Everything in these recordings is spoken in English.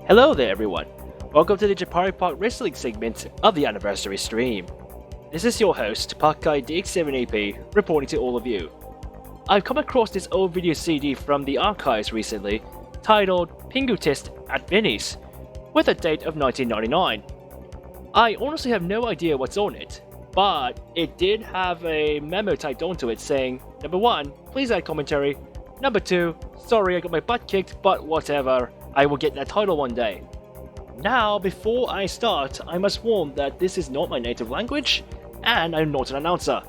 Hello there everyone, welcome to the JapariWrestle segment of the anniversary stream. This is your host, Parkguy DX7AP, reporting to all of you. I've come across this old video CD from the archives recently, titled Pingu Test at Vinnie's, with a date of 1999. I honestly have no idea what's on it, but it did have a memo typed onto it saying, number 1, please add commentary, number 2, sorry I got my butt kicked, but whatever. I will get that title one day. Now, before I start, I must warn that this is not my native language, and I'm not an announcer.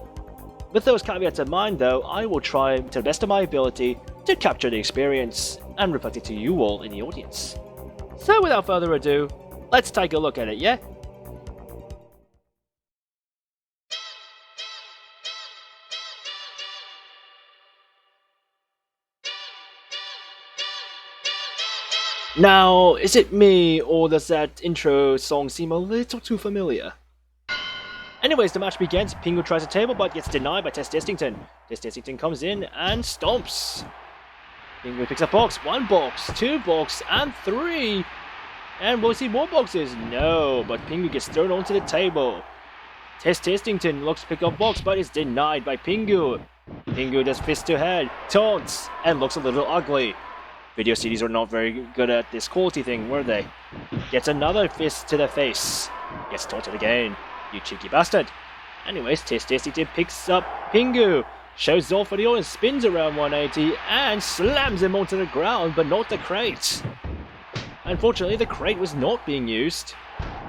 With those caveats in mind though, I will try to the best of my ability to capture the experience, and reflect it to you all in the audience. So without further ado, let's take a look at it, yeah? Now, is it me, or does that intro song seem a little too familiar? Anyways, the match begins. Pingu tries a table, but gets denied by Test Testington. Test Testington comes in and stomps. Pingu picks up box. 1 box, 2 box, and 3. And will we see more boxes? No, but Pingu gets thrown onto the table. Test Testington looks to pick up box, but is denied by Pingu. Pingu does fist to head, taunts, and looks a little ugly. Video CDs are not very good at this quality thing, were they? Gets another fist to the face. Gets taunted again. You cheeky bastard. Anyways, Test Testington picks up Pingu. Shows off for the audience, spins around 180 and slams him onto the ground, but not the crate. Unfortunately, the crate was not being used.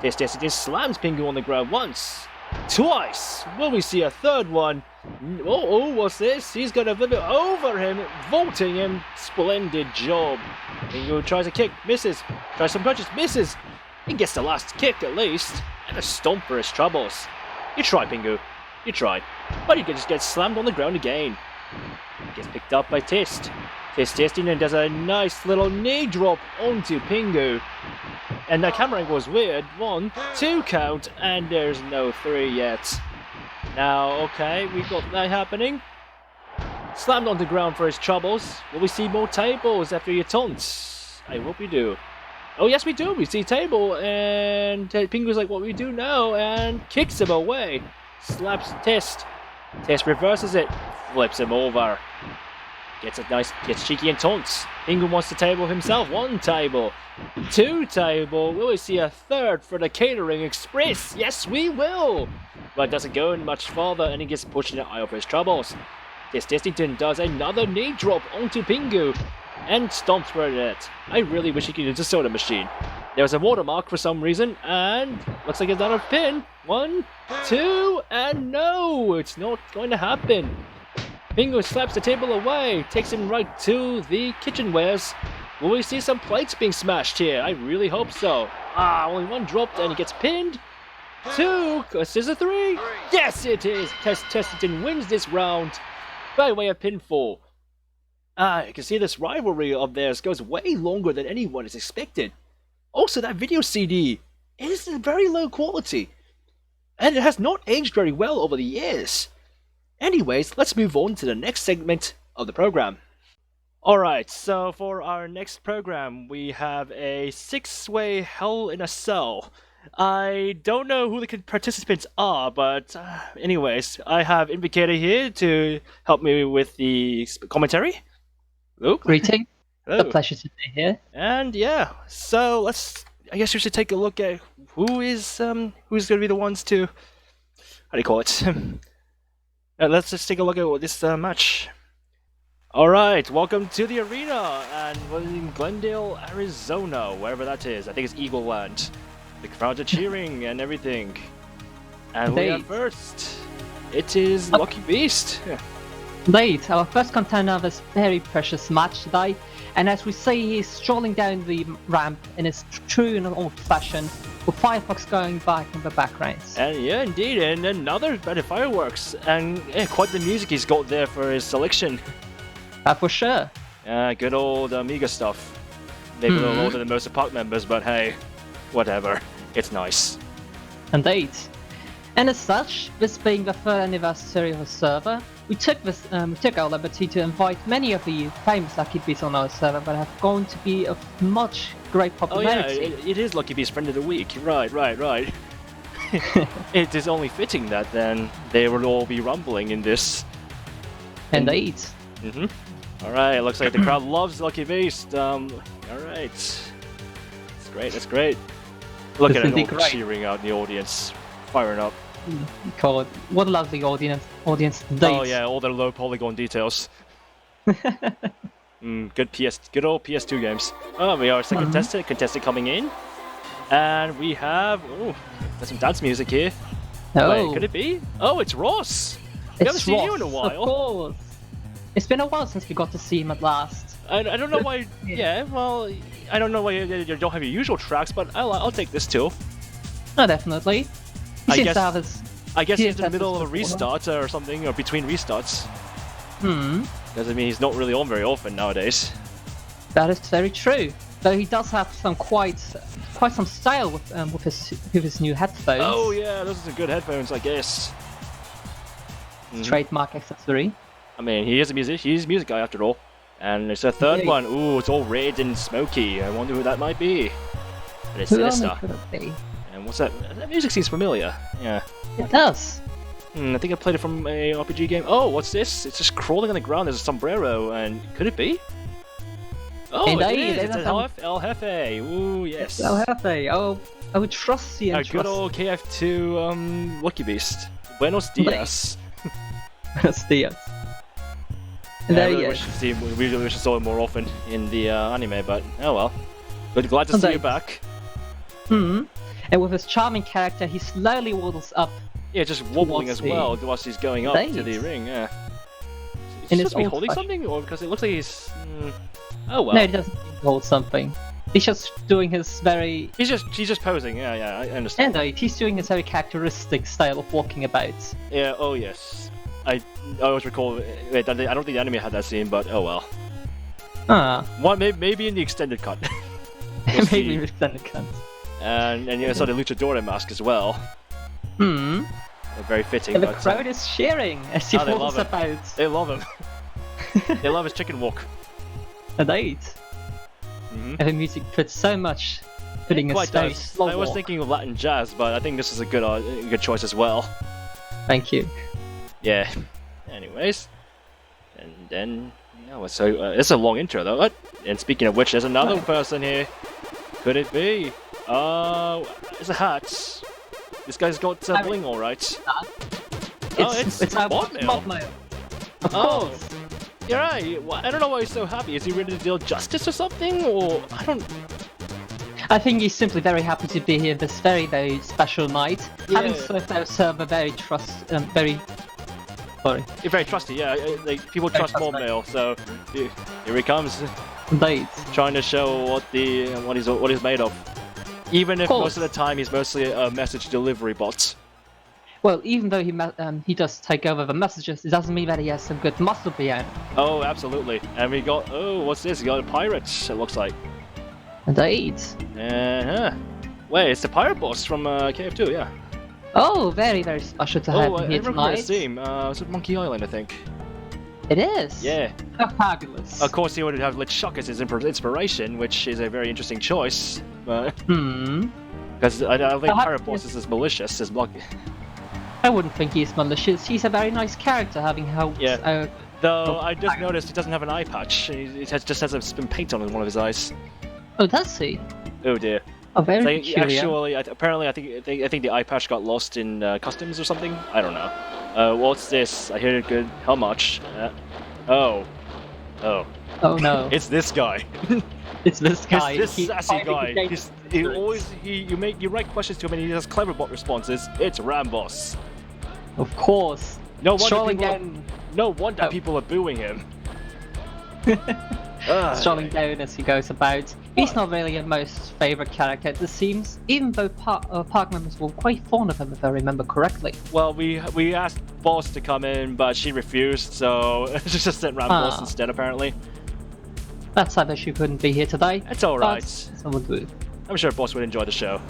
Test Testington slams Pingu on the ground once. Twice! Will we see a third one? Oh, what's this? He's gonna flip it over him, vaulting him. Splendid job. Pingu tries a kick, misses. Tries some punches, misses. He gets the last kick at least. And a stomp for his troubles. You tried, Pingu. You tried. But you just get slammed on the ground again. Gets picked up by Test. Test Testington does a nice little knee drop onto Pingu. And the camera angle is weird. 1, 2 count, and there's no 3 yet. Now, okay, we've got that happening. Slammed on the ground for his troubles. Will we see more tables after your taunts? I hope we do. Oh yes, we do. We see table, and Pingu's like, what we do now, and kicks him away. Slaps Test. Test reverses it. Flips him over. Gets cheeky and taunts. Pingu wants to table himself. 1 table. 2 table. Will we see a third for the Catering Express? Yes, we will. But doesn't go much farther, and he gets pushed in the eye of his troubles. Test Testington does another knee drop onto Pingu and stomps for it. I really wish he could use a soda machine. There's a watermark for some reason, and looks like it's not a pin. 1, 2, and no, it's not going to happen. Pingu slaps the table away, takes him right to the kitchenwares. Will we see some plates being smashed here? I really hope so. Only 1 dropped and he gets pinned. 2, is this a 3? Yes, it is. Test Testington wins this round by way of pinfall. You can see this rivalry of theirs goes way longer than anyone has expected. Also, that video CD is very low quality, and it has not aged very well over the years. Anyways, let's move on to the next segment of the program. Alright, so for our next program, we have a 6-way Hell in a Cell. I don't know who the participants are, but anyways, I have Invocator here to help me with the commentary. Luke? Greeting. Hello. A pleasure to be here. And yeah, so I guess we should take a look at who's going to be the ones to, how do you call it? Let's just take a look at this match. Alright, welcome to the arena, and we're in Glendale, Arizona, wherever that is. I think it's Eagle Land. The crowds are cheering and everything. And we are first. It is Lucky Beast. Indeed, our first contender of this very precious match today. And as we see, he's strolling down the ramp in his true and old fashion, with fireworks going back in the background. And yeah, indeed, and another bit of fireworks. And yeah, quite the music he's got there for his selection. For sure. Good old Amiga stuff. Maybe a little older than most of the Park members, but hey, whatever. It's nice. Indeed. And as such, this being the 3rd anniversary of the server, we took our liberty to invite many of the famous Lucky Bees on our server, but have gone to be of much great popularity. Oh yeah, it is Lucky Bee's Friend of the Week. Right. It is only fitting that then they will all be rumbling in this. Indeed. Alright, looks like the crowd loves Lucky Beast. Alright. That's great. Look at it all cheering out in the audience. Firing up. God, what a lovely audience indeed. Oh yeah, all the low polygon details. Good old PS2 games. Oh, we are second contestant coming in. And we have there's some dance music here. Oh. Wait, could it be? Oh, it's Ross. We haven't seen you in a while. Of course. It's been a while since we got to see him at last. I don't know why. Yeah, well, I don't know why you don't have your usual tracks, but I'll take this too. No, definitely. I guess he's in the middle of a restart or something, or between restarts. Because I mean, he's not really on very often nowadays. That is very true. Though he does have some quite some style with his new headphones. Oh yeah, those are good headphones, I guess. Trademark accessory. I mean, he is a music. He's a music guy after all. And it's a third one. Ooh, it's all red and smoky. I wonder who that might be. But it's sinister. Could it be? And what's that? That music seems familiar. Yeah. It does. I think I played it from a RPG game. Oh, what's this? It's just crawling on the ground. There's a sombrero, and could it be? Oh, Indeed, it is. It's El Jefe. Ooh, yes. El Jefe. Oh, I would trust you. A good old KF2 Lucky Beast. Buenos dias. Buenos dias. Yeah, I really wish we saw him more often in the anime, but oh well. But glad to see you back. And with his charming character, he slowly waddles up. Yeah, just wobbling as well whilst he's going up to the ring. Yeah. Is he supposed to be holding something, or because it looks like he's? Oh well. No, he doesn't hold something. He's just doing his very. He's just posing. Yeah, I understand. Indeed, he's doing his very characteristic style of walking about. Yeah. Oh yes. I always recall. Wait, I don't think the anime had that scene, but oh well. One maybe in the extended cut. Maybe in the extended cut. And you saw the luchador mask as well. Very fitting. And the crowd is cheering as he walks about. They love him. They love his chicken walk. Indeed. And the music fits so much. Putting his very slow I was thinking of Latin jazz, but I think this is a good choice as well. Thank you. Yeah. Anyways, and then it's a long intro though. And speaking of which, there's another person here. Could it be? It's a hat. This guy's got bling, all right. It's Modmail. Of course. You're right. Well, I don't know why he's so happy. Is he ready to deal justice or something? Or I don't. I think he's simply very happy to be here this very, very special night. Yeah. Having served our server very Sorry. You're very trusty, yeah. People trust Modmail, so here he comes. Indeed. Trying to show what he's made of. Even if most of the time he's mostly a message delivery bot. Well, even though he does take over the messages, it doesn't mean that he has some good muscle behind. Oh, absolutely. And we got what's this? We got a pirate. It looks like. Indeed. Wait, it's the pirate boss from KF2, yeah. Oh, very, very special to have him here tonight. It's at Monkey Island, I think. It is? Yeah. How fabulous. Of course, he would have LeChuck as his inspiration, which is a very interesting choice. Because I don't think Pirate Boss is as malicious as Block. I wouldn't think he's malicious. He's a very nice character, having helped. Yeah. Though I just noticed he doesn't have an eye patch. He just has some paint on one of his eyes. Oh, does he? Oh dear. Oh, very peculiar. Actually, apparently, I think the eye patch got lost in customs or something. I don't know. What's this? I hear it good. How much? Oh no! It's this guy. It's this guy. It's this sassy guy. You write questions to him and he has clever bot responses. It's Rambos. Of course. No wonder people are booing him. Strolling down as he goes about. He's not really your most favourite character, it seems, even though park members were quite fond of him, if I remember correctly. Well, we asked Boss to come in, but she refused, so she just sent Boss instead, apparently. That's sad that she couldn't be here today. It's alright. Someone would. I'm sure Boss would enjoy the show.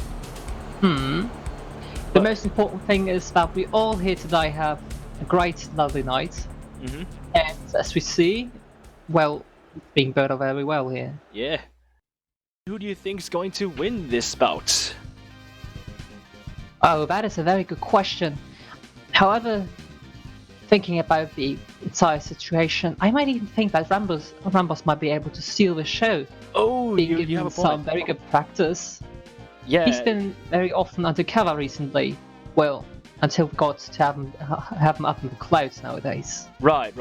The most important thing is that we all here today have a great, lovely night. Mm-hmm. And as we see, well, being built up very well here. Yeah. Who do you think's going to win this bout? Oh, that is a very good question. However, thinking about the entire situation, I might even think that Rambos might be able to steal the show. Oh, Being you given have a some point. very good practice. Yeah. He's been very often undercover recently. Well, until we got to have him up in the clouds nowadays. Right.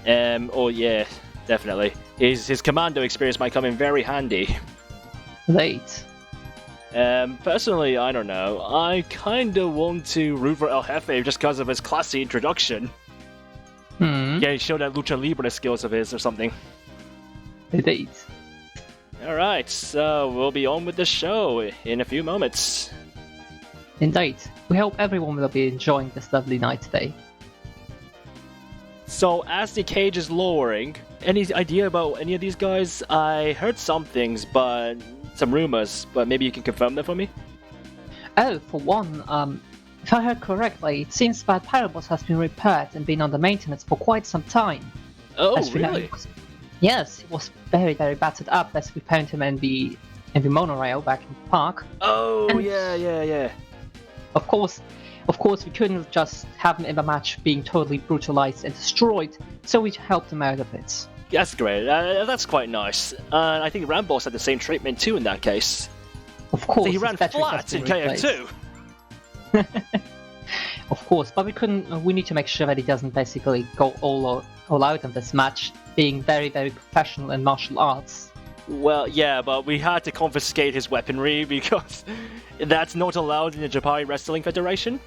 Oh yeah, definitely. His commando experience might come in very handy. Late. Personally, I don't know. I kinda want to root for El Jefe just because of his classy introduction. Yeah, he showed that lucha libre skills of his or something. Indeed. Alright, so we'll be on with the show in a few moments. Indeed. We hope everyone will be enjoying this lovely night today. So, as the cage is lowering, any idea about any of these guys? I heard some things, but some rumors, but maybe you can confirm that for me? Oh, for one, if I heard correctly, it seems that Pyroboss has been repaired and been under maintenance for quite some time. Oh, As we know, really? Yes, he was very, very battered up as we found him in the monorail back in the park. Oh, And- yeah. Of course, we couldn't just have him in the match being totally brutalized and destroyed, so we helped him out a bit. That's great. That's quite nice. I think Rambos had the same treatment too in that case. Of course, So he his ran battery has flat in been replaced. KO2. Of course, but we couldn't. We need to make sure that he doesn't basically go all out in this match, being very, very professional in martial arts. Well, yeah, but we had to confiscate his weaponry because that's not allowed in the Japari Wrestling Federation.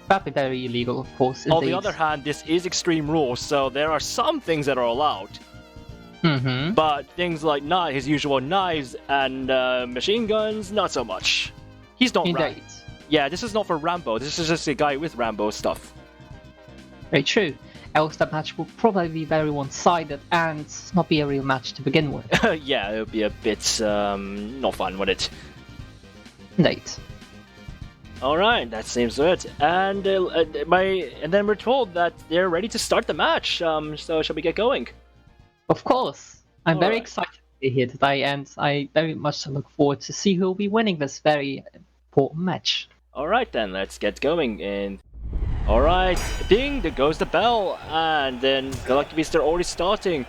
That'd be very illegal, of course. On the indeed. other hand, this is Extreme Rules, so there are some things that are allowed. Mm-hmm. But things like his usual knives and machine guns, not so much. He's not right. Indeed. Yeah, this is not for Rambo. This is just a guy with Rambo stuff. Very true. Else that match will probably be very one-sided and not be a real match to begin with. Yeah, it would be a bit not fun, would it? Indeed. Alright, that seems good. And then we're told that they're ready to start the match. So shall we get going? Of course. I'm very Alright. excited to be here today, and I very much look forward to see who will be winning this very important match. Alright then, let's get going. And alright, ding, there goes the bell. And then the Lucky Beasts are already starting.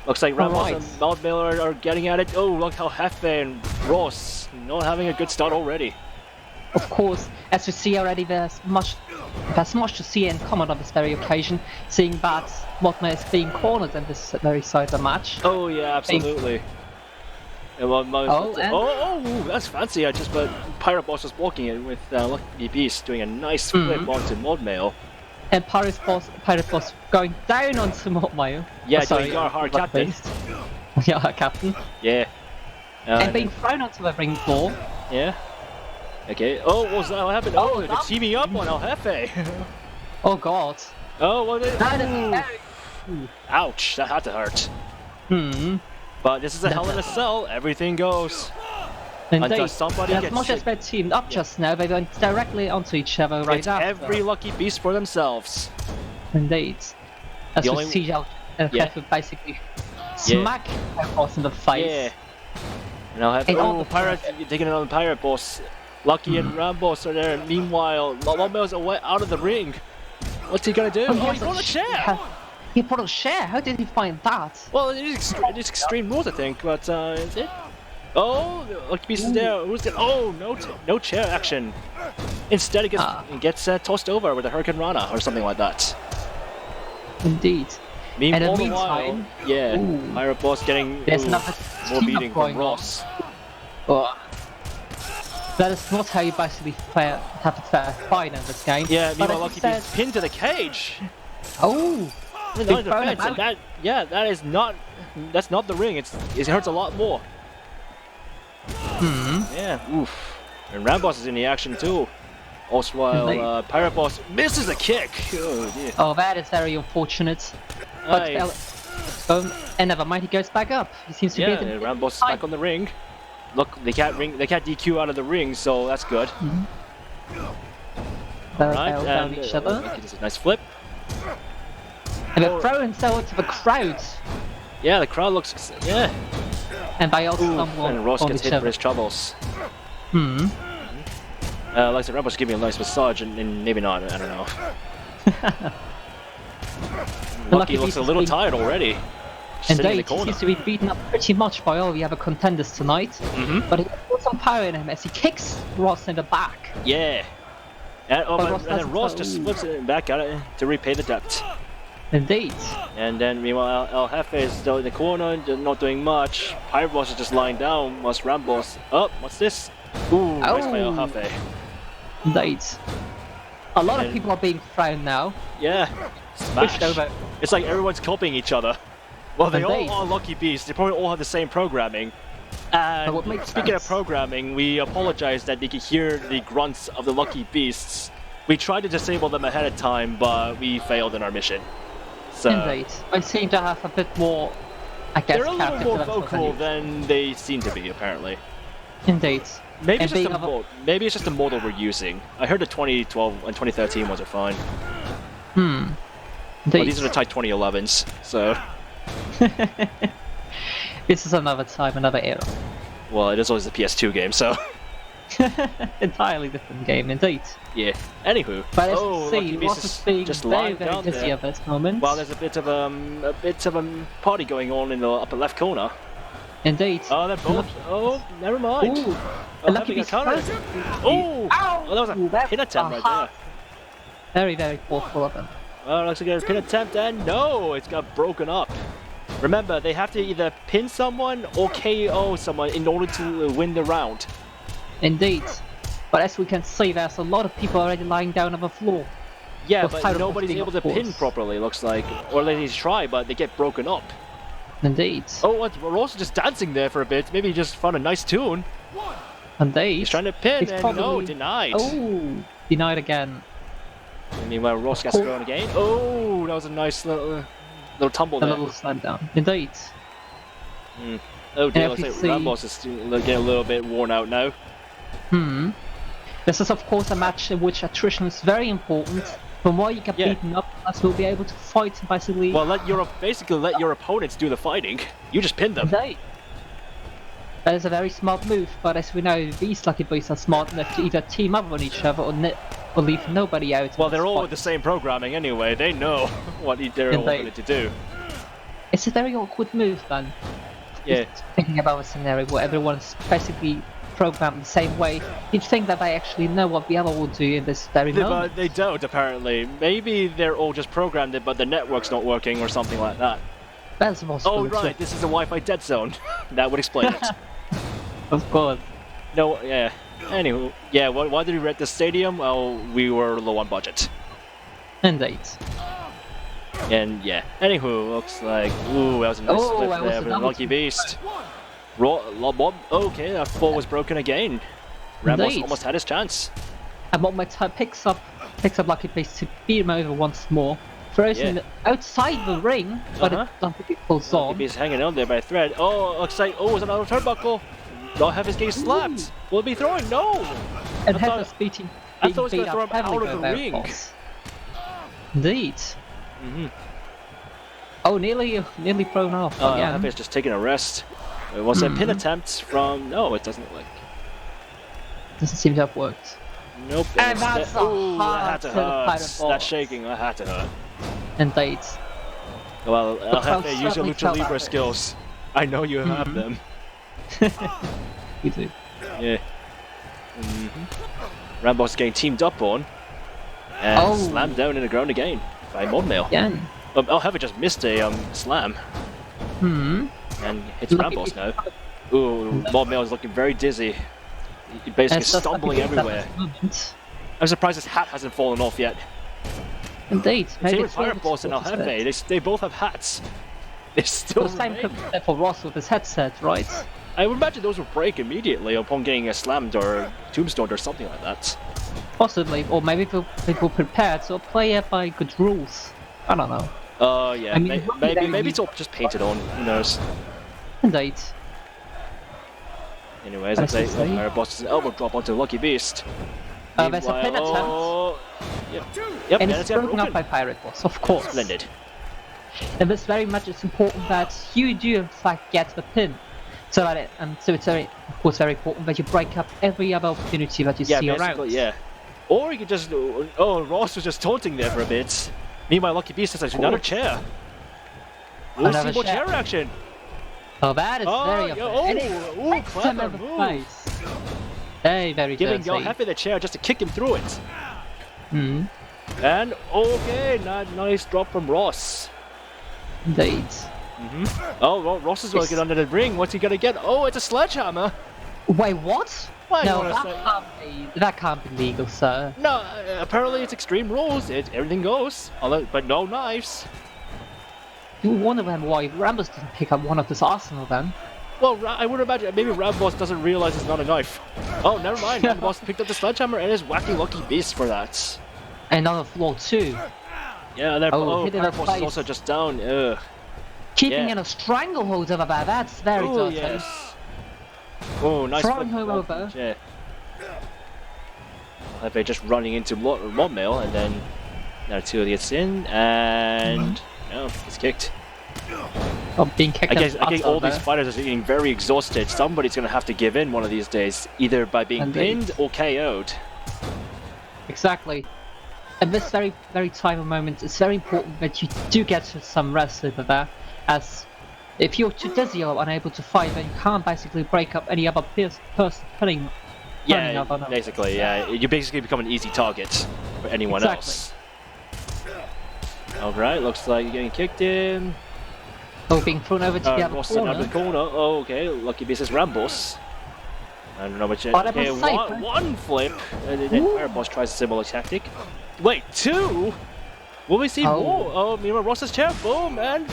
Looks like Ramos Alright. and Mount Miller are getting at it. Oh, look how Jefe and Ross not having a good start already. Of course, as we see already, there's much to see in common on this very occasion, seeing that Motma is being cornered in this very side of the match. Oh yeah, absolutely. And that's fancy. But Pirate Boss was walking it with Lucky Beast doing a nice flip onto Modmail. And Pirate Boss going down onto Motma. Yeah, doing your hard captain. Yeah, captain. Yeah. And being thrown onto the ring floor. Yeah. Okay. Oh, what's that? What happened? Oh, they're teaming up on El Jefe. Oh god. Oh, what is That is Ooh. very... Ouch, that had to hurt. But this is a Hell in a Cell. Everything goes. Indeed. Until somebody As gets much as sick. they teamed up just now, they went directly onto each other right It's after. every Lucky Beast for themselves. Indeed. As The we only- see El Yeah. Jefe basically smack Pirate Boss in the face. Yeah. And I'll have And all the Pirate taking it on the Pirate Boss. Lucky and Rambos are there. Meanwhile, Lombo's away out of the ring. What's he gonna do? Oh, he brought a chair. He brought a chair? How did he find that? Well, it's Extreme Rules, I think, but is it? Oh, Lucky Beast is there. Who's there? Oh, no chair action. Instead, it gets tossed over with a Hurricane Rana or something like that. Indeed. Meanwhile, In the meantime, yeah, ooh. Pirate Boss getting There's another more team-up beating going from on. Ross. Oh. That is not how you basically have a fair fight in this game. Yeah, But meanwhile, as Lucky you Beast pinned to the cage. Oh! No, Big defense, burn and about. that's not the ring. It hurts a lot more. Yeah, oof. And Rambos is in the action too. Also while Pirate Boss misses a kick. Oh dear. Oh, that is very unfortunate. But Aye. and never mind, he goes back up. He seems to Yeah, be and Rambos is back on the ring. Look, they can't DQ out of the ring, so that's good. They'll Right, down and each other. okay, this is a nice flip. And they're throwing so to the crowd. Yeah, the crowd looks... Yeah. And they all stumble And Ross on gets each hit for other. his troubles. Hmm. Like I said, Rebel's giving a nice massage, and maybe not, I don't know. Lucky looks a little tired already. Sitting in the Indeed, he corner. seems to be beaten up pretty much by all the other contenders tonight. But he has some power in him as he kicks Ross in the back. Yeah. And, Ross and then Ross doesn't just throw. flips it back at it to repay the debt. Indeed. And then meanwhile, El Jefe is still in the corner, not doing much. Pirate Boss is just lying down, whilst Ramboss... Oh, what's this? Ooh, nice by El Jefe. Indeed. A lot of And- people are being thrown now. Yeah. Pushed Smash. over. It's like everyone's copying each other. Well, they Indeed. all are Lucky Beasts. They probably all have the same programming. And what makes speaking of sense. programming, we apologize that they could hear the grunts of the Lucky Beasts. We tried to disable them ahead of time, but we failed in our mission. So Indeed. They seem to have a bit more, I guess, they're a little character more to them vocal than they seem to be, apparently. Indeed. Maybe And it's, just being the of a- maybe it's just the model we're using. I heard the 2012 and 2013 ones are fine. Indeed. But these are the Type 2011s, so... This is another time, another era. Well, it is always the PS2 game, so... Entirely different game, indeed. Yeah. Anywho. But as oh, you see, Lucky Beast Ross is being just very, lying very down busy there. at this moment. Well, there's a bit of a party going on in the upper left corner. Indeed. Oh, they're both. Oh, never mind. Ooh. Oh, Lucky having a Beast counter. first. Oh, Ow! well, that was a Ooh, that's pin attempt right hard. there. Very, very thoughtful of him. Well, looks like a pin attempt, and no, it's got broken up. Remember, they have to either pin someone or KO someone in order to win the round. Indeed. But as we can see, there's a lot of people already lying down on the floor. Yeah, With but Pirate nobody's Boss able to being pin forced. properly, looks like. Or they try, but they get broken up. Indeed. Oh, what? Ross is just dancing there for a bit. Maybe he just found a nice tune. Indeed. He's trying to pin, He's and no, probably- denied. Oh, denied again. And meanwhile, Ross gets thrown again. Oh, that was a nice little tumble A there. little slam down. Indeed. Oh dear, And looks if like you see- Ramboss is getting a little bit worn out now. This is of course a match in which attrition is very important. The more you get Yeah. beaten up, less you'll be able to fight basically. Well, basically let your opponents do the fighting. You just pin them. Indeed. That is a very smart move, but as we know, these Lucky Beasts are smart enough to either team up on each other or leave nobody out. Well, in they're this all fight. with the same programming anyway. They know what they're all Indeed. going to do. It's a very awkward move then. Yeah. Just thinking about a scenario where everyone's basically programmed the same way, you'd think that they actually know what the other will do in this very moment. But they don't, apparently. Maybe they're all just programmed it, but the network's not working or something like that. That's a Oh, possibility. right, this is a Wi-Fi dead zone. That would explain it. Of course. No, yeah. Anywho, yeah, why did we rent the stadium? Well, we were low on budget. Indeed. And yeah. Anywho, looks like... Ooh, that was a nice Oh, flip that was there a with double Lucky Beast. Okay, that fall was broken again. Ramos Indeed. almost had his chance. And what my type picks up Lucky Beast to beat him over once more. Throws Yeah. him outside the ring, but Uh-huh. it Lucky pulls Lucky on. Beast hanging on there by a thread. Oh, looks like... Oh, it's another turnbuckle. Don't have his getting slapped. Will it be throwing? No! And I thought- Heather's beating I being thought it was beat gonna throw up him out heavily of the by ring. Boss. Indeed. Mm-hmm. Oh, nearly thrown off. Yeah. He's just taking a rest. It was a pin attempt from... No, it doesn't look like... Doesn't seem to have worked. Nope. And instead- that's a Ooh, that had hard to to the hurt. Pirate That Boss. shaking, that had to hurt. Indeed. Well, I'll have to crowd use your certainly Lucha felt Libre that. skills. I know you have them. We do. Yeah. Rambo's getting teamed up on. And Oh. slammed down in the ground again by Modmail. Again. I'll have it just missed a slam. And hits Lucky Rambos Beast. now. Ooh, Modmail is looking very dizzy. He's basically And so stumbling Lucky Beast at everywhere. this moment. I'm surprised his hat hasn't fallen off yet. Indeed. Same Maybe with it's Pirate Boss and El what is Jefe. They both have hats. They still The same remain. could be said for Ross with his headset, right? I would imagine those would break immediately upon getting slammed or tombstoned or something like that. Possibly, or maybe people prepared, so play it by good rules. I don't know. Oh yeah, I mean, maybe it's all just painted on. Who knows? Indeed. Anyways, I I'd say see, see. Pirate Boss's elbow drop onto Lucky Beast. There's a pin Meanwhile- attempt. Oh, yep, And yeah, it's that's broken up by Pirate Boss, of course. Splendid. And this very much is important that you do in fact get the pin. So that it's very, of course, very important that you break up every other opportunity that you see around. Yeah. Or you could just... Oh, Ross was just taunting there for a bit. Meanwhile, Lucky Beast has another chair. We'll see more chair action. Oh, that is very clever move. Very, very Giving dirty. Yohefe the chair just to kick him through it. Hmm. And, okay, nice drop from Ross. Indeed. Oh, well, Ross is going to get under the ring. What's he going to get? Oh, it's a sledgehammer. Wait, what? Why No, that can't be legal, sir. No, apparently it's Extreme Rules. Everything goes. But no knives. You wonder then why Rambus didn't pick up one of this arsenal then. Well, I would imagine maybe Ramboss doesn't realize it's not a knife. Oh, never mind. Ramboss picked up the sledgehammer and is whacking Lucky Beast for that. And on the floor too. Yeah, and then Paraboss is also just down. Ugh. Keeping in a stranglehold over there, that's very dirty. Yes. Oh, nice. Throwing him over. Yeah. They're just running into Modmail, and then Naruto gets in, and he's kicked. Oh, being kicked. I guess all these fighters are getting very exhausted. Somebody's going to have to give in one of these days, either by being pinned or KO'd. Exactly. At this very, very time of moment, it's very important that you do get some rest over there, as if you're too dizzy or unable to fight, then you can't basically break up any other person putting. Yeah, basically, yeah. You basically become an easy target for anyone else. Alright, looks like you're getting kicked in. Oh, being thrown over to the other corner. Out of the corner. Oh, okay. Lucky Beast is Rambos. I don't know which. Okay, one flip. And then Paraboss tries a similar tactic. Wait, two? Will we see more? Oh, Mira Ross's chair. Boom, and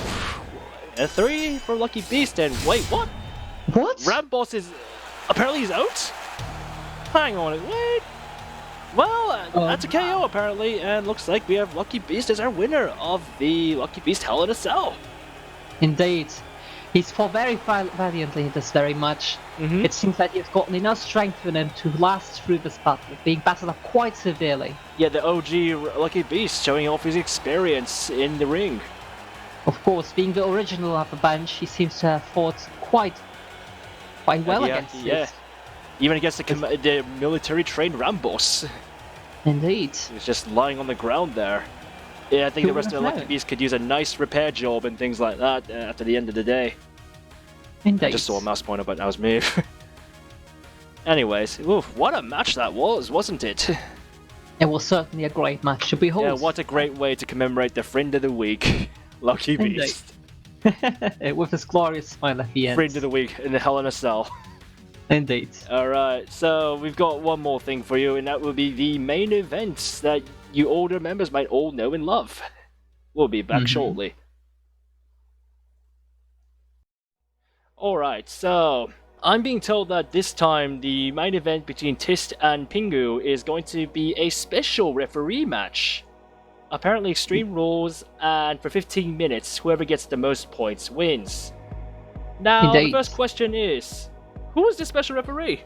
a 3 for Lucky Beast. And wait, what? What? Rambos is apparently he's out. Hang on, wait. Well, that's a KO apparently, and looks like we have Lucky Beast as our winner of the Lucky Beast Hell in a Cell. Indeed. He's fought very valiantly this very much. It seems that he's gotten enough strength in him to last through this battle, being battled up quite severely. Yeah, the OG Lucky Beast showing off his experience in the ring. Of course, being the original of the bunch, he seems to have fought quite well against this. Even against the military-trained Rambos. Indeed. He was just lying on the ground there. Yeah, I think the rest of the Lucky Beast could use a nice repair job and things like that after the end of the day. Indeed. I just saw a mouse pointer, but that was me. Anyways, what a match that was, wasn't it? It was certainly a great match to behold. Yeah, what a great way to commemorate the Friend of the Week, Lucky Beast. With his glorious smile at the end. Friend of the Week in the Hell in a Cell. Indeed. Alright, so we've got one more thing for you, and that will be the main events that you older members might all know and love. We'll be back shortly. Alright, so I'm being told that this time the main event between Tist and Pingu is going to be a special referee match. Apparently Extreme Rules, and for 15 minutes, whoever gets the most points wins. Now, the first question is, who is this special referee?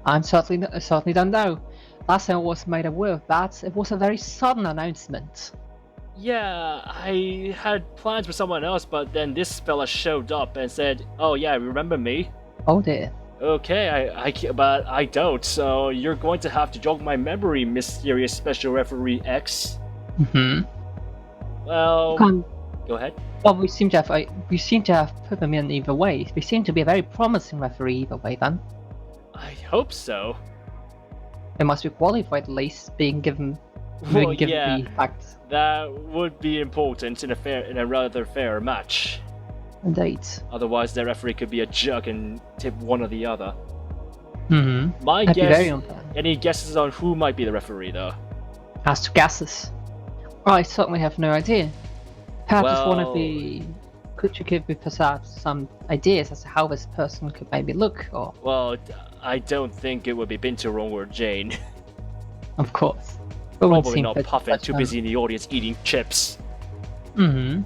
I certainly don't know. Last time I was made aware of that, it was a very sudden announcement. Yeah, I had plans with someone else, but then this fella showed up and said, "Oh yeah, remember me?" Oh dear. Okay, but I don't, so you're going to have to jog my memory, mysterious special referee X. Well, go ahead. Well, we seem to have put him in either way. We seem to be a very promising referee either way, then. I hope so. They must be qualified at least, being given the facts. That would be important in a rather fair match. Indeed. Otherwise, the referee could be a jerk and tip one or the other. My That'd guess. Be very unfair. Any guesses on who might be the referee, though? As to guesses, I certainly have no idea. Perhaps one of the. Could you give me perhaps some ideas as to how this person could maybe look, or? Well, I don't think it would be Binturong or Jane. Of course. Probably not Puffin, too busy in the audience eating chips. And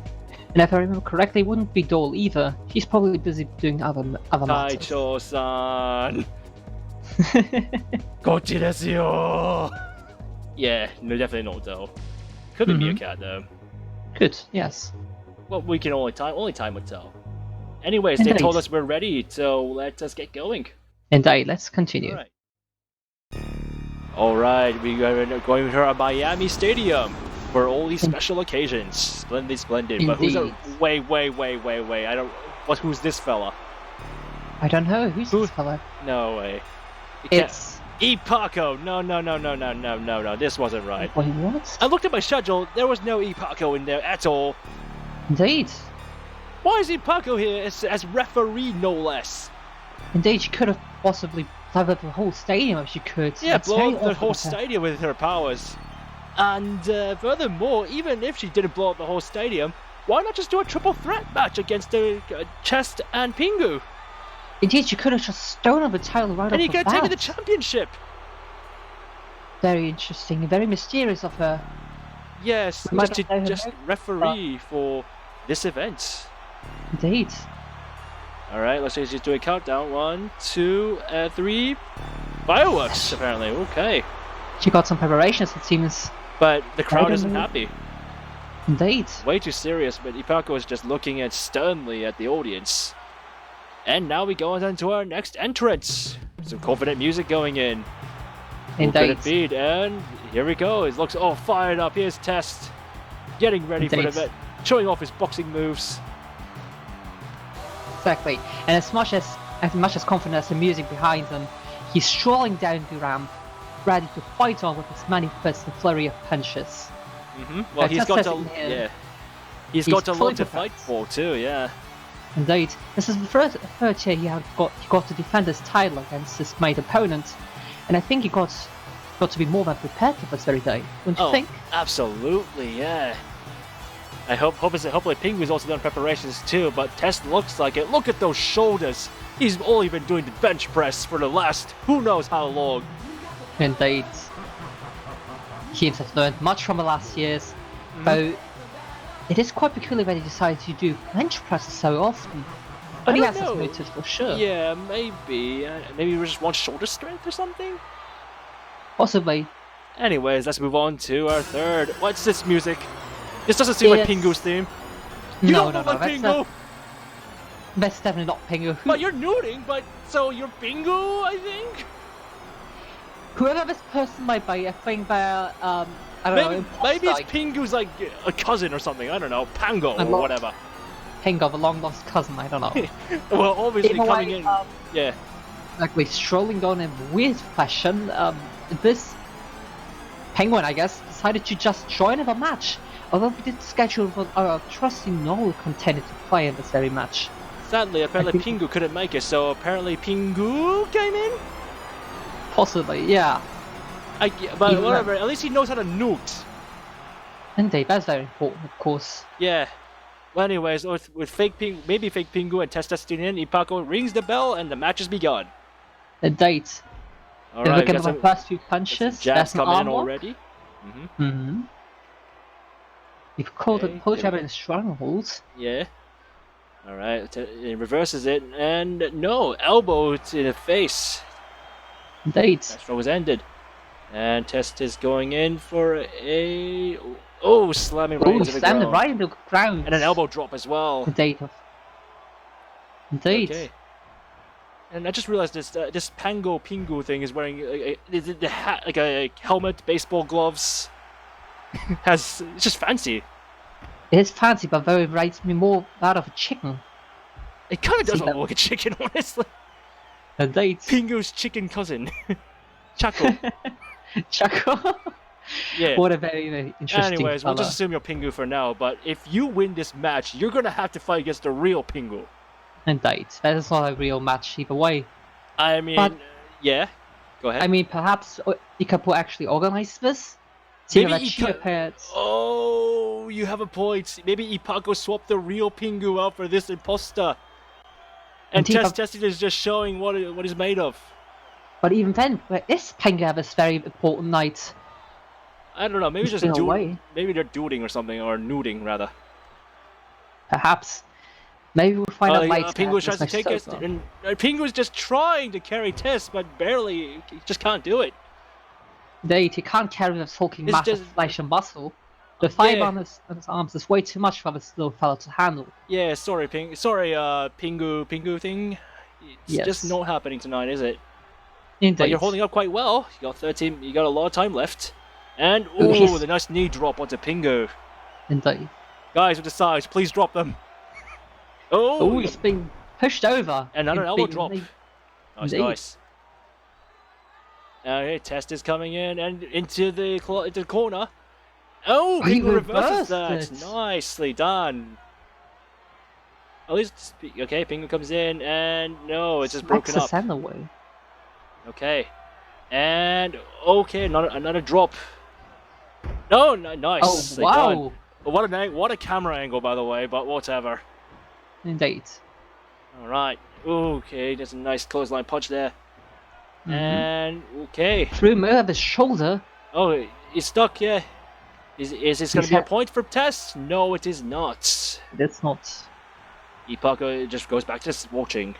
if I remember correctly, it wouldn't be Dole either. She's probably busy doing other matters. Taicho-san! Kochi desu yo! Yeah, no, definitely not Dole. Could be Meerkat though. Good, yes. Well, we can only time will tell. Anyways, they told us we're ready, so let us get going. Indeed, let's continue. Alright, we are going to our Miami Stadium for all these special occasions. Splendid. Indeed. But who's wait, I don't... who's this fella? I don't know, who's this fella? No way. It's... Ipaco! No, this wasn't right. Wait, what? I looked at my schedule, there was no Ipaco in there at all. Indeed. Why is Ipaco here as referee, no less? Indeed, she could have possibly blown up the whole stadium if she could. Yeah, blow up the whole stadium with her powers. And furthermore, even if she didn't blow up the whole stadium, why not just do a triple threat match against Chest and Pingu? Indeed, she could have just stolen the title right off the bat. And you could have taken the championship. Very interesting, very mysterious of her. Yes, just referee for this event. Indeed. Alright, let's just do a countdown. 1, 2, 3. Fireworks, apparently. Okay. She got some preparations, it seems. But the crowd isn't happy. Indeed. Way too serious, but Ipaco is just looking sternly at the audience. And now we go on to our next entrance. Some confident music going in. Indeed. Who could it be? And here we go. It looks all fired up. Here's Test. Getting ready for the event. Showing off his boxing moves. Exactly. And as much as confident as the music behind him, he's strolling down the ramp, ready to fight on with his manifest flurry of punches. Well, he's got to got a lot to fight for too. Yeah. Indeed. This is the third year he got to defend his title against his main opponent, and I think he got to be more than prepared for this very day. Don't you think? Absolutely, yeah. Hopefully Pingu's also done preparations too, but Test looks like it. Look at those shoulders. He's only been doing the bench press for the last who knows how long. Indeed. He himself learned much from the last years, though it is quite peculiar that he decided to do bench presses so often. But he has his motives for sure. Yeah, maybe. Maybe he just wants shoulder strength or something? Possibly. Anyways, let's move on to our third. What's this music? This doesn't seem like Pingu's theme. No, Pingu? That's definitely not Pingu. But you're nuding, so you're Pingu, I think? Whoever this person might be, I think they're, I don't know. Maybe it's Pingu's like a cousin or something, I don't know, Pango or whatever. Pingo, the long lost cousin, I don't know. Well, obviously coming in, yeah. Exactly, strolling on in weird fashion, this penguin, I guess, decided to just join the match. Although we did schedule our trusty Noel contender to play in this very match. Sadly, apparently Pingu couldn't make it, so apparently Pingu came in? Possibly, yeah. But whatever, at least he knows how to nuke. Indeed, that's very important, of course. Yeah. Well, anyways, with maybe fake Pingu and Testestine in, Ipaco rings the bell and the match has begun. Indeed. Alright, look at the first few punches. Jabs coming in already. You've called it pull jab in strongholds. Yeah. Alright, it reverses it, and no, elbow to the face. Indeed. That throw was ended. And Test is going in for a... slamming right into the ground. Slammed right into the ground. And an elbow drop as well. Indeed. Okay. And I just realized this Pango Pingu thing is wearing the hat, like a helmet, baseball gloves. It's just fancy. It is fancy, but very reminds me more out of a chicken. It kind of does look like a chicken, honestly. Indeed. Pingu's chicken cousin. Chaco. Chaco? Yeah. What a very, very interesting Anyways, we'll just assume you're Pingu for now, but if you win this match, you're going to have to fight against the real Pingu. Indeed. That is not a real match either way. I mean, yeah. Go ahead. I mean, perhaps Ikapu actually organized this? Maybe Oh, you have a point. Maybe Ipaco swapped the real Pingu out for this imposter. And Tested is just showing what he's made of. But even then, where is Pingu have this very important night? I don't know, maybe just maybe they're duding or something, or nuding rather. Perhaps. Maybe we'll find out later. Pingu tries to take it, and Pingu's just trying to carry Tess, but barely, he just can't do it. Indeed, he can't carry the hulking mass of flesh and muscle. The fire on his arms is way too much for this little fella to handle. Yeah, sorry, Pingu thing. It's just not happening tonight, is it? Indeed. But you're holding up quite well. You got 13. You got a lot of time left. And the nice knee drop onto Pingu. Indeed. Guys with the sides, please drop them. Oh, he's being pushed over. Another elbow drop. Nice. Okay, Test is coming in and into the corner. Oh, Pingu reverses that. Nicely done. At least, okay, Pingu comes in and no, it's just broken up. Away. Okay, and okay, another drop. No, nice. Oh wow! Done. What a camera angle, by the way. But whatever. Indeed. All right. Okay, there's a nice clothesline punch there. And okay. Through him his shoulder. Oh, he's stuck. Yeah. Is this going to be a point for Test? No, it is not. It's not. Ipako just goes back to watching.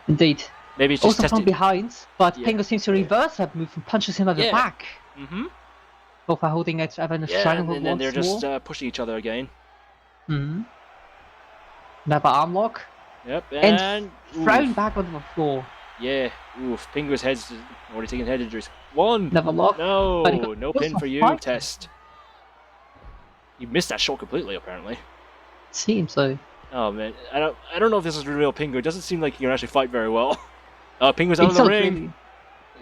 Indeed. Maybe it's just also from behind, but Pingu seems to reverse that move and punches him at the back. Both are holding each other in a triangle. And then they're just pushing each other again. Another arm lock. Yep, and thrown back onto the floor. Yeah, oof. Pingu's head's already taking head injuries. One. Never lock. No pin for you, Test. You missed that shot completely, apparently. Seems so. Oh man, I don't know if this is real Pingu. It doesn't seem like he can actually fight very well. Pingu's out of the ring.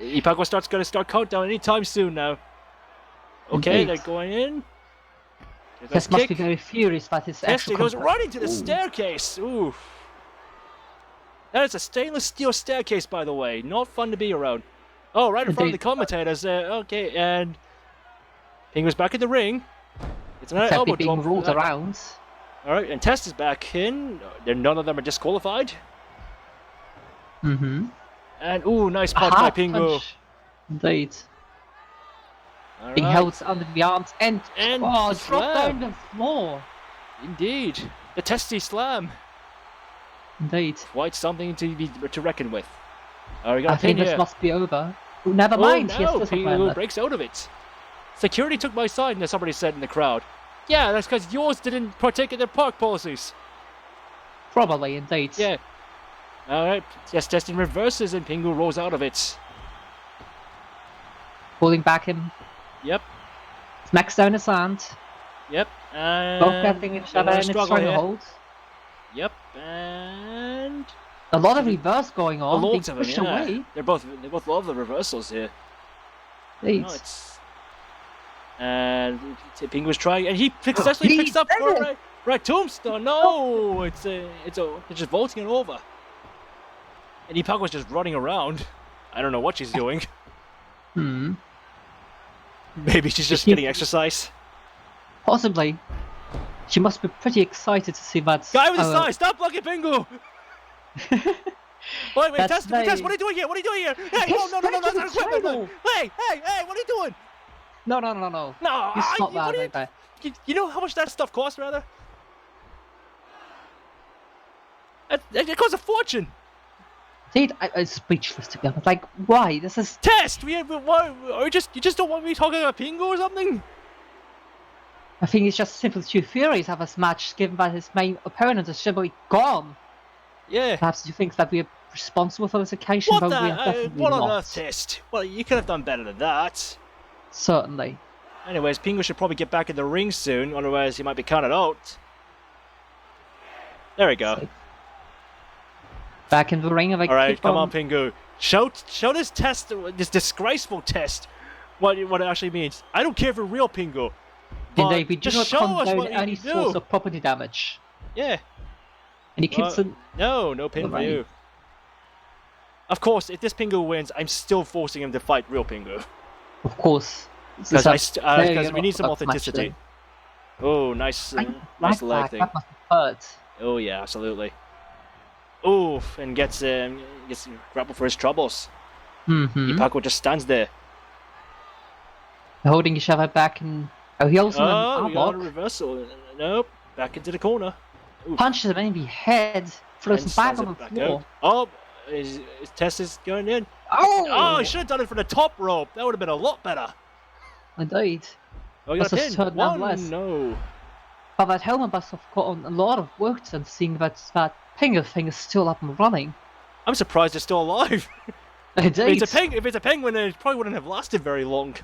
Ipako going to start countdown anytime soon now. Okay, they're going in. Test must be very furious about his actual goes right into the staircase. Oof. That is a stainless steel staircase, by the way. Not fun to be around. Oh, right in front of the commentators. Okay, and Pingu's back in the ring. It's another elbow being drop. rolled around. All right, and Test is back in. None of them are disqualified. And nice punch by Pingu. Punch. Indeed. All being right. held under the arms and dropped down the floor. Indeed, the Testy slam. Indeed. Quite something to reckon with. I think this must be over. Oh, never mind. No, Pingu breaks out of it. Security took my side, as somebody said in the crowd. Yeah, that's because yours didn't partake in their park policies. Probably, indeed. Yeah. Alright, just testing reverses and Pingu rolls out of it. Holding back him. Yep. Smacks down his hand. Yep. And both getting each other in a stranglehold. Yep, and a lot of reverse going on. A lot of pushed them, yeah. away. They both love the reversals here. And Pingu's trying, and he successfully picks up right tombstone. No, it's just vaulting it over. And Ipako was just running around. I don't know what she's doing. Maybe she's just getting exercise. Possibly. She must be pretty excited to see that. Guy with the size, stop blocking Pingu! Wait, Test, what are you doing here? What are you doing here? Hey, no, that's not equipment! Hey, what are you doing? No. No, you stop that. You know how much that stuff costs, rather? It costs a fortune! Dude, I'm speechless to be honest. Like, why? This is... Test! You just don't want me talking about Pingu or something? I think it's just simply too furious of this match, given that his main opponent is simply gone. Yeah. Perhaps you think that we are responsible for this occasion, but we are definitely what not. on earth, Test? Well, you could have done better than that. Certainly. Anyways, Pingu should probably get back in the ring soon, otherwise he might be counted out. There we go. Back in the ring. Alright, come on, Pingu. Show this Test, this disgraceful Test, what it actually means. I don't care if you're real, Pingu. Indeed, we do not condone any source of property damage. Yeah. And he keeps it. No pin for you. Of course, if this Pingu wins, I'm still forcing him to fight real Pingu. Of course. Because we need some authenticity. Oh, nice leg thing. That must be hurt. Oh yeah, absolutely. Oof, and gets grappled for his troubles. Ipako just stands there. They're holding each other back and... Oh, he also got a reversal. Nope, back into the corner. Oof. Punches him in the head, throws him back on the floor. Oh, his Test is going in. Oh, he should have done it from the top rope. That would have been a lot better. Indeed. Oh, you got a That's a pin. third One, nonetheless. no. But that helmet must have gotten a lot of work done, seeing that Pingu thing is still up and running. I'm surprised it's still alive. Indeed. If it's a penguin, it probably wouldn't have lasted very long.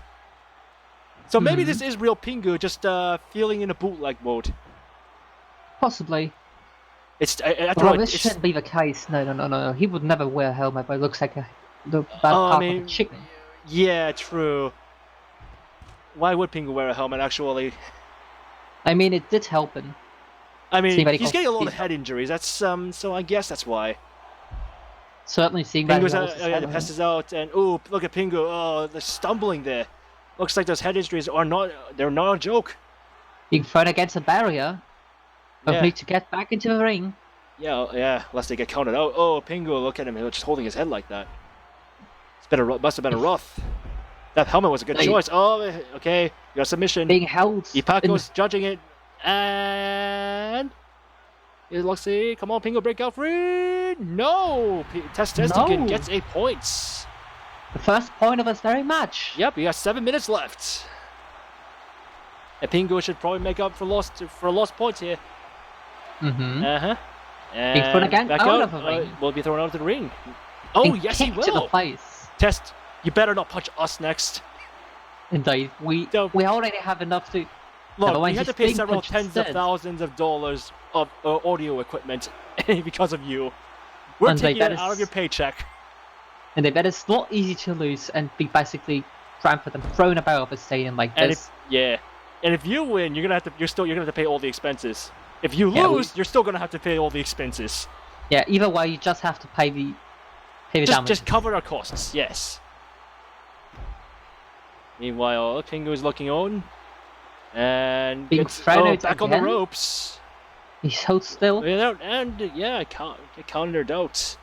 So maybe this is real Pingu, just feeling in a bootleg mode. Possibly. It's after Well, all, this shouldn't be the case. No. He would never wear a helmet, but it looks like that part of a chicken. Yeah, true. Why would Pingu wear a helmet, actually? I mean, it did help him. I mean, he's getting a lot of head injuries. That's so I guess that's why. Certainly seeing Pingu's that. The pest is out, and ooh, look at Pingu. Oh, they're stumbling there. Looks like those head injuries are they're not a joke. Being thrown against a barrier. Yeah. Need to get back into the ring. Yeah, unless they get counted out. Oh, Pingu, look at him. He was just holding his head like that. Must have been a rough. That helmet was a good choice. Oh, okay. You got a submission. Being held. Ipaco's judging it. And it looks like, come on, Pingu, break out free. No! Testigan gets 8 points. The first point of this very match. Yep, we got 7 minutes left. And Pingu should probably make up for lost points here. Mm-hmm. And being thrown again back out of the ring. Will be thrown out of the ring. Oh, yes, he will. To the face. Test, you better not punch us next. Indeed, we already have enough to. Look, we had to pay several tens of thousands of dollars of audio equipment because of you. We're taking it out of your paycheck. And they bet it's not easy to lose and be basically trampled and thrown about the stadium like this. And if you win, you're gonna have to pay all the expenses. If you lose, you're still gonna have to pay all the expenses. Yeah, either way, you just have to pay the damage. Just cover our costs, yes. Meanwhile, Pingu's looking on. And gets back on the ropes. He's held still. And countered out.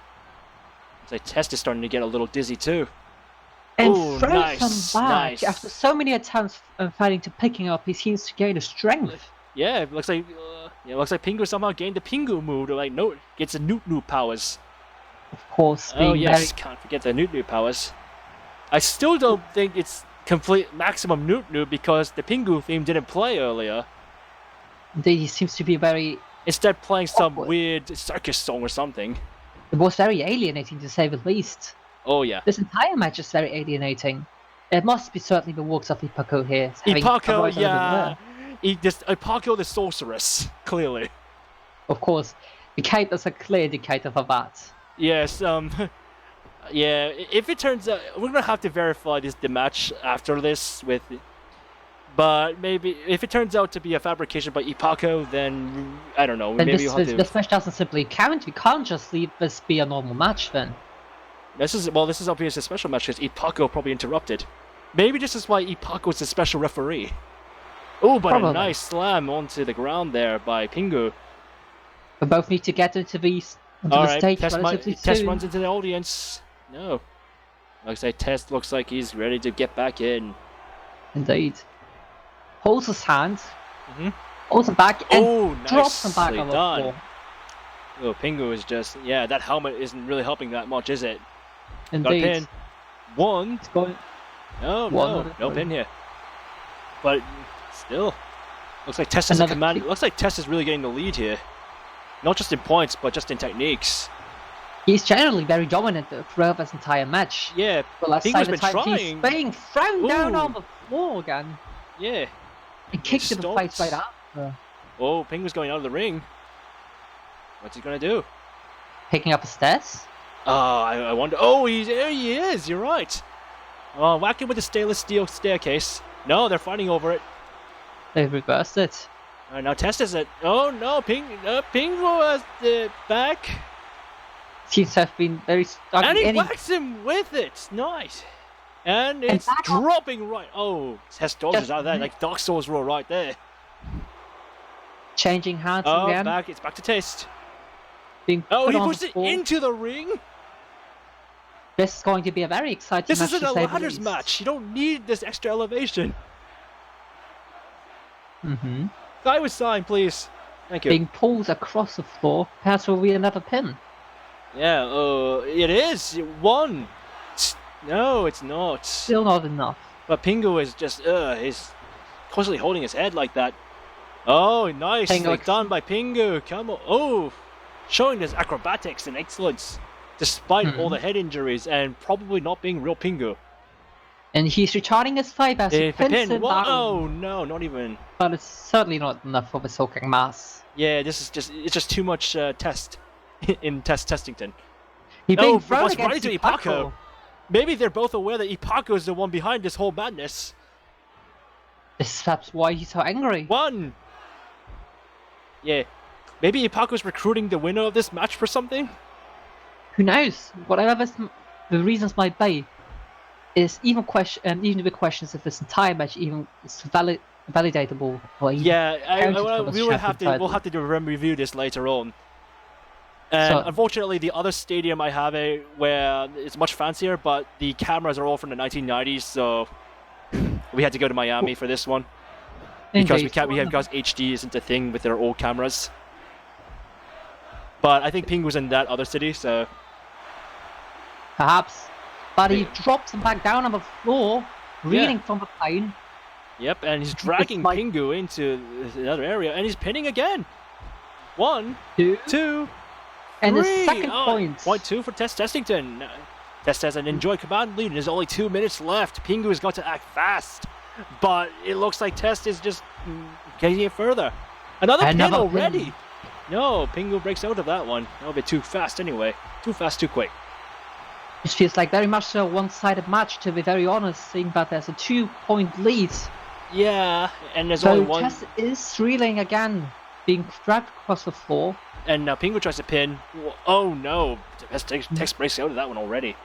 So Test is starting to get a little dizzy too. And throws him back. After so many attempts fighting to picking up, he seems to gain a strength. Yeah, it looks like Pingu somehow gained the Pingu move. Gets the Newt powers. Of course. Can't forget the Newt powers. I still don't think it's complete maximum Newt because the Pingu theme didn't play earlier. Indeed, he seems to be very. Instead, playing some weird circus song or something. It was very alienating, to say the least. Oh yeah. This entire match is very alienating. It must be certainly the works of Ipaco here. Ipaco, yeah. Ipaco the sorceress, clearly. Of course, Kate is a clear indicator for that. Yes. Yeah. If it turns out, we're gonna have to verify the match after this with. But maybe if it turns out to be a fabrication by Ipaco, then I don't know. Maybe we'll have to. This match doesn't simply count. We can't just leave this be a normal match then. This is obviously a special match because Ipaco probably interrupted. Maybe this is why Ipaco is a special referee. Oh, but a nice slam onto the ground there by Pingu. We both need to get into the stage relatively soon. Test runs into the audience. No. Test looks like he's ready to get back in. Indeed. Holds his hand. Holds him back and drops him back on the floor. Oh, Pingu is just... Yeah, that helmet isn't really helping that much, is it? Indeed. Got a pin. One. It's going... No pin here. But still, looks like Test has a command. Looks like Test is really getting the lead here. Not just in points, but just in techniques. He's generally very dominant throughout this entire match. Yeah, but let's say the time he's being thrown down on the floor again. Yeah. And kicked in the face right after. Oh, Pingu's going out of the ring. What's he gonna do? Picking up a stairs? I wonder. Oh, there he is. You're right. Whacking with the stainless steel staircase. No, they're fighting over it. They've reversed it. Now Test is it. Oh no, Pingu has the back. Seems to have been very stuck. And he whacks him with it. Nice. And it's dropping right. Oh, Test dodges out of that. Like Dark Souls roll right there. Changing hands again. It's back to Test. He pushed it into the ring. This is going to be a very exciting match. This isn't a ladders match. You don't need this extra elevation. Guy with sign, please. Thank you. Being pulled across the floor. Perhaps will be another pin. Yeah, it is. One. No, it's not. Still not enough. But Pingu is just, he's constantly holding his head like that. Oh, nicely done by Pingu. Come on. Oh, showing his acrobatics and excellence, despite all the head injuries and probably not being real Pingu. And he's recharging his five as he pins him down. Oh no, not even. But it's certainly not enough of a soaking mass. Yeah, it's just too much test in Testington. He being thrown right against into Ipako. Maybe they're both aware that Ipako is the one behind this whole madness. This is perhaps why he's so angry. One. Yeah, maybe Ipako's recruiting the winner of this match for something. Who knows? Whatever the reasons might be, is even the big questions if this entire match even is validatable. Or we'll have to review this later on. And unfortunately, the other stadium I have where it's much fancier, but the cameras are all from the 1990s, so we had to go to Miami for this one. Because because HD isn't a thing with their old cameras. But I think Ping was in that other city, so perhaps. But he drops him back down on the floor, reeling from the pain. Yep, and he's dragging Pingu into another area, and he's pinning again. 1, 2, and 3. the second point. Point 2 for Testington. Test has an enjoy command lead, and there's only 2 minutes left. Pingu has got to act fast, but it looks like Test is just getting it further. Another pin already. Pin. No, Pingu breaks out of that one. That would be too fast anyway. Too fast, too quick. It feels like very much a one-sided match, to be very honest, seeing that there's a 2-point lead. Yeah, and there's only one. Test is reeling again, being dragged across the floor. And now Pingu tries to pin. Oh no, Test breaks out of that one already.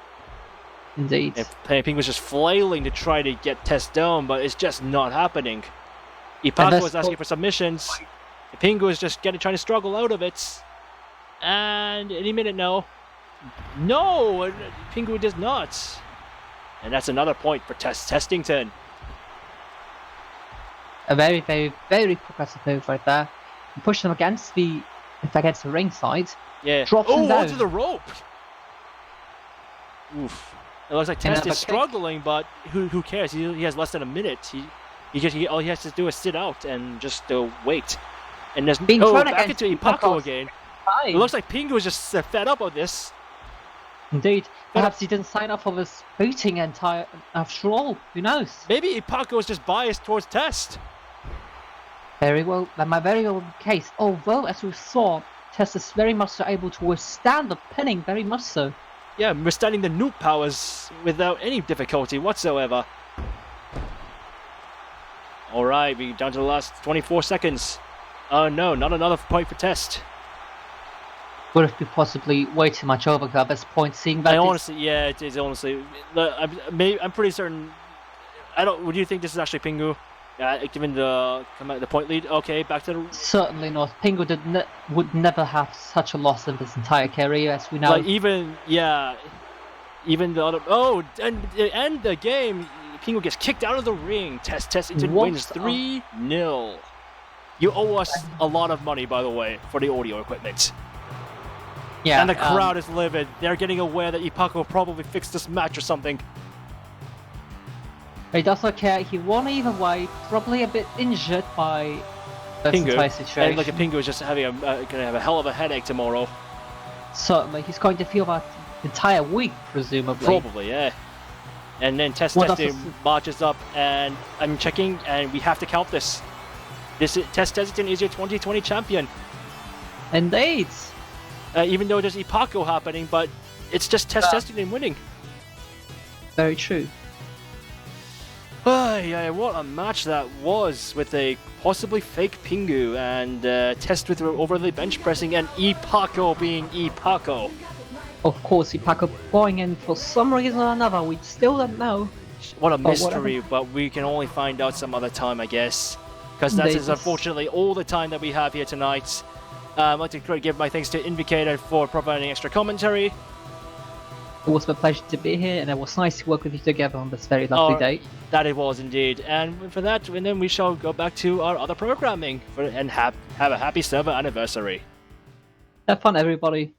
Indeed. And Pingu's just flailing to try to get Test down, but it's just not happening. Ipako is asking for submissions. Pingu is just trying to struggle out of it. And any minute now. No, Pingu does not. And that's another point for Testington. A very, very, very progressive move right there. He pushed him against the ring side. Yeah. Drops him down. Onto the rope. Oof. It looks like Test is struggling, but who cares? He has less than a minute. All he has to do is sit out and just wait. And there's back into Ipako again. It looks like Pingu is just fed up on this. Indeed. Perhaps he didn't sign up for this booting after all. Who knows? Maybe Ipako is just biased towards Test. Very well. That might very well be the case. Although, as we saw, Test is very much so able to withstand the pinning, very much so. Yeah, withstanding the nuke powers without any difficulty whatsoever. Alright, we're down to the last 24 seconds. Oh no, not another point for Test. Would have been possibly way too much overkill at this point, seeing that. It is honestly. I'm pretty certain. Would you think this is actually Pingu? Given the point lead. Okay, back to the. Certainly not. Pingu would never have such a loss in this entire career, as we know. Like even the other. Oh, and end the game. Pingu gets kicked out of the ring. Testington wins 3-0. You owe us a lot of money, by the way, for the audio equipment. Yeah, and the crowd is livid. They're getting aware that Ipako will probably fix this match or something. He does not care. He won either way. Probably a bit injured by this entire situation. And Pingu is just going to have a hell of a headache tomorrow. Certainly, he's going to feel that the entire week, presumably. Probably, yeah. And then Testington marches up, and I'm checking, and we have to count this. Testington is your 2020 champion. Indeed. Even though there's Ipako happening, but it's just Testington winning. Very true. What a match that was, with a possibly fake Pingu and Test with overly bench pressing and Ipako being Ipako. Of course, Ipako going in for some reason or another. We still don't know. What a mystery, but we can only find out some other time, I guess. Because that is unfortunately all the time that we have here tonight. I'd like to give my thanks to Invocator for providing extra commentary. It was my pleasure to be here, and it was nice to work with you together on this very lovely day. That it was indeed. And for that, and then we shall go back to our other programming and have a happy server anniversary. Have fun, everybody.